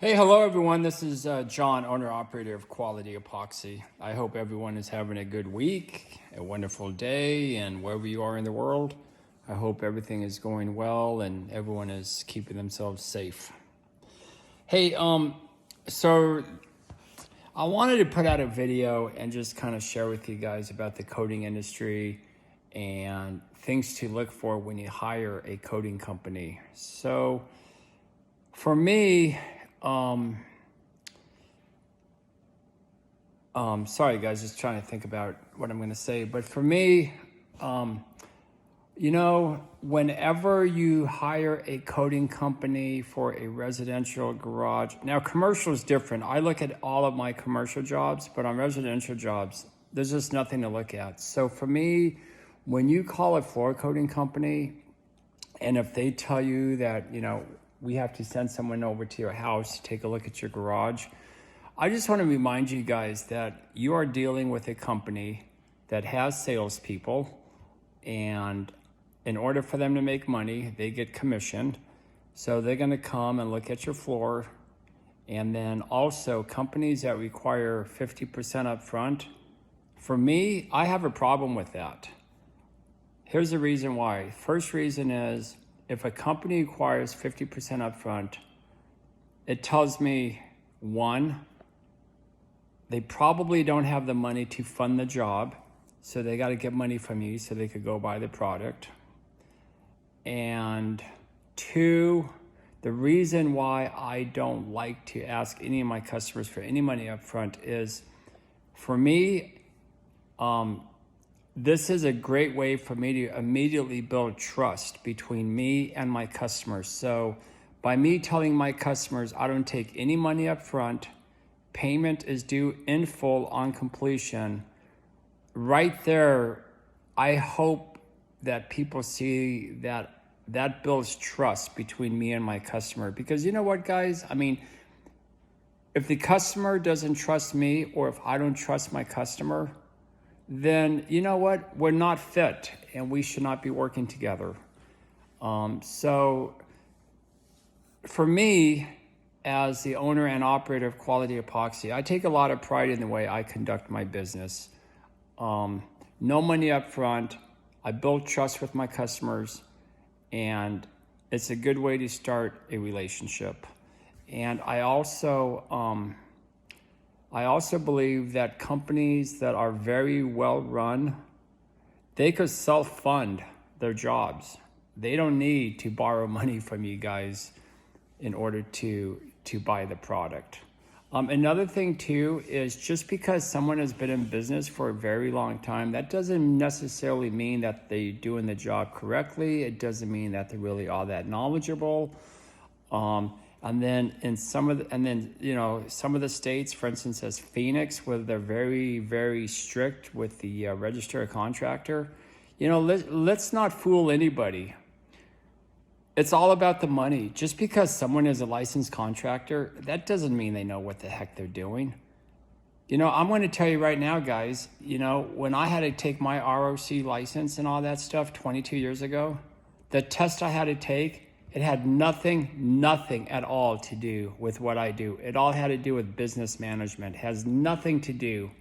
Hey, hello everyone. This is John, owner-operator of Quality Epoxy. I hope everyone is having a good week, a wonderful day, and wherever you are in the world, I hope everything is going well and everyone is keeping themselves safe. Hey, so I wanted to put out a video and just kind of share with you guys about the coating industry and things to look for when you hire a coating company. So for me, sorry guys, just trying to think about what I'm going to say. But for me, whenever you hire a coating company for a residential garage, now commercial is different. I look at all of my commercial jobs, but on residential jobs, there's just nothing to look at. So for me, when you call a floor coating company, and if they tell you that, we have to send someone over to your house to take a look at your garage, I just want to remind you guys that you are dealing with a company that has salespeople, and in order for them to make money, they get commissioned. So they're going to come and look at your floor. And then also companies that require 50% up front, for me, I have a problem with that. Here's the reason why. First reason is, if a company requires 50% upfront, it tells me, one, they probably don't have the money to fund the job, so they got to get money from you so they could go buy the product. And two, the reason why I don't like to ask any of my customers for any money upfront is, for me, this is a great way for me to immediately build trust between me and my customers. So by me telling my customers I don't take any money up front, payment is due in full on completion, right there, I hope that people see that builds trust between me and my customer. Because you know what, guys? I mean, if the customer doesn't trust me, or if I don't trust my customer, then you know what? We're not fit and we should not be working together. So for me, as the owner and operator of Quality Epoxy, I take a lot of pride in the way I conduct my business. No money up front. I build trust with my customers, and it's a good way to start a relationship. And I also believe that companies that are very well run, they could self-fund their jobs. They don't need to borrow money from you guys in order to buy the product. Another thing too is, just because someone has been in business for a very long time, that doesn't necessarily mean that they're doing the job correctly. It doesn't mean that they're really all that knowledgeable. And then some of the states, for instance, as Phoenix, where they're very, very strict with the register a contractor, let's not fool anybody. It's all about the money. Just because someone is a licensed contractor, that doesn't mean they know what the heck they're doing. I'm going to tell you right now, guys, when I had to take my ROC license and all that stuff 22 years ago, the test I had to take, it had nothing at all to do with what I do. It all had to do with business management. It has nothing to do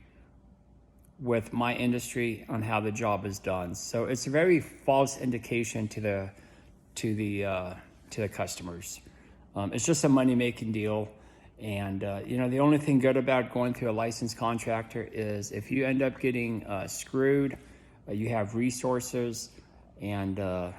with my industry on how the job is done. So it's a very false indication to the customers. It's just a money-making deal. And the only thing good about going through a licensed contractor is, if you end up getting screwed, you have resources, and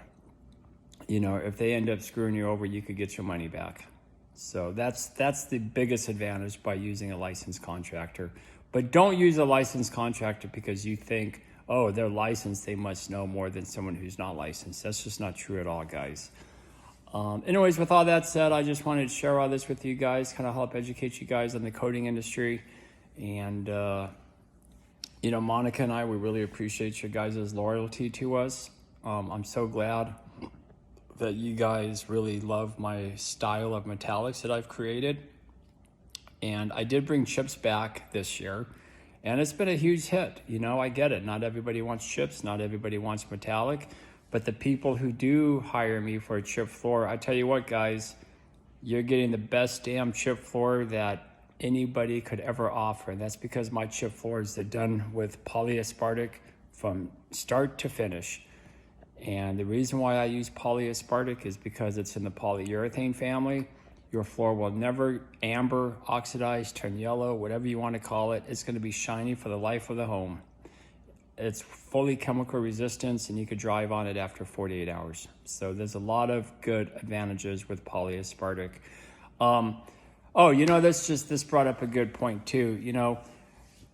if they end up screwing you over, you could get your money back. So that's the biggest advantage by using a licensed contractor. But don't use a licensed contractor because you think, oh, they're licensed, they must know more than someone who's not licensed. That's just not true at all, guys. Anyways, with all that said, I just wanted to share all this with you guys, kind of help educate you guys on the coating industry. And, Monica and I, we really appreciate your guys' loyalty to us. I'm so glad that you guys really love my style of metallics that I've created. And I did bring chips back this year, and it's been a huge hit. I get it. Not everybody wants chips, not everybody wants metallic, but the people who do hire me for a chip floor, I tell you what, guys, you're getting the best damn chip floor that anybody could ever offer. And that's because my chip floors are done with polyaspartic from start to finish. And the reason why I use polyaspartic is because it's in the polyurethane family. Your floor will never amber, oxidize, turn yellow, whatever you want to call it. It's going to be shiny for the life of the home. It's fully chemical resistance, and you could drive on it after 48 hours. So there's a lot of good advantages with polyaspartic. Oh, you know, this brought up a good point too. You know,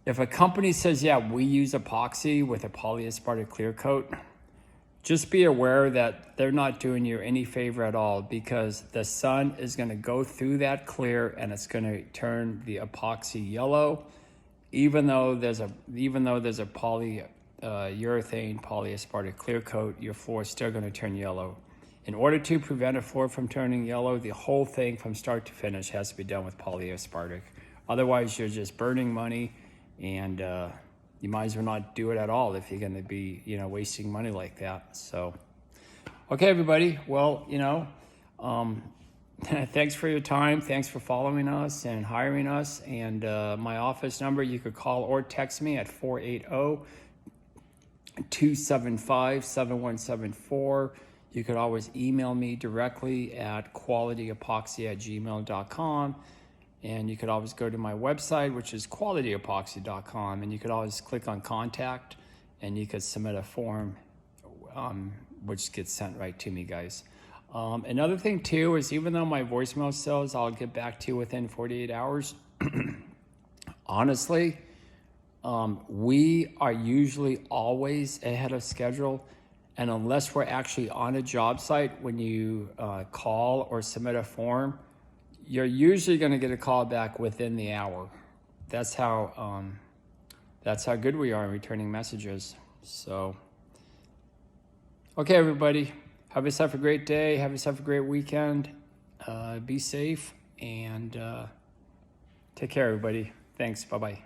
if a company says, yeah, we use epoxy with a polyaspartic clear coat, just be aware that they're not doing you any favor at all, because the sun is going to go through that clear and it's going to turn the epoxy yellow. Even though there's a polyurethane polyaspartic clear coat, your floor is still going to turn yellow. In order to prevent a floor from turning yellow, the whole thing from start to finish has to be done with polyaspartic. Otherwise, you're just burning money, and you might as well not do it at all if you're going to be, you know, wasting money like that. So, okay, everybody. Well, you know, thanks for your time. Thanks for following us and hiring us. And my office number, you could call or text me at 480-275-7174. You could always email me directly at qualityepoxy@gmail.com. And you could always go to my website, which is qualityepoxy.com, and you could always click on contact, and you could submit a form, which gets sent right to me, guys. Another thing too is, even though my voicemail says I'll get back to you within 48 hours, honestly, we are usually always ahead of schedule. And unless we're actually on a job site, when you call or submit a form, you're usually going to get a call back within the hour. That's how good we are in returning messages. So, okay, everybody, have yourself a great day. Have yourself a great weekend. Be safe, and take care, everybody. Thanks. Bye-bye.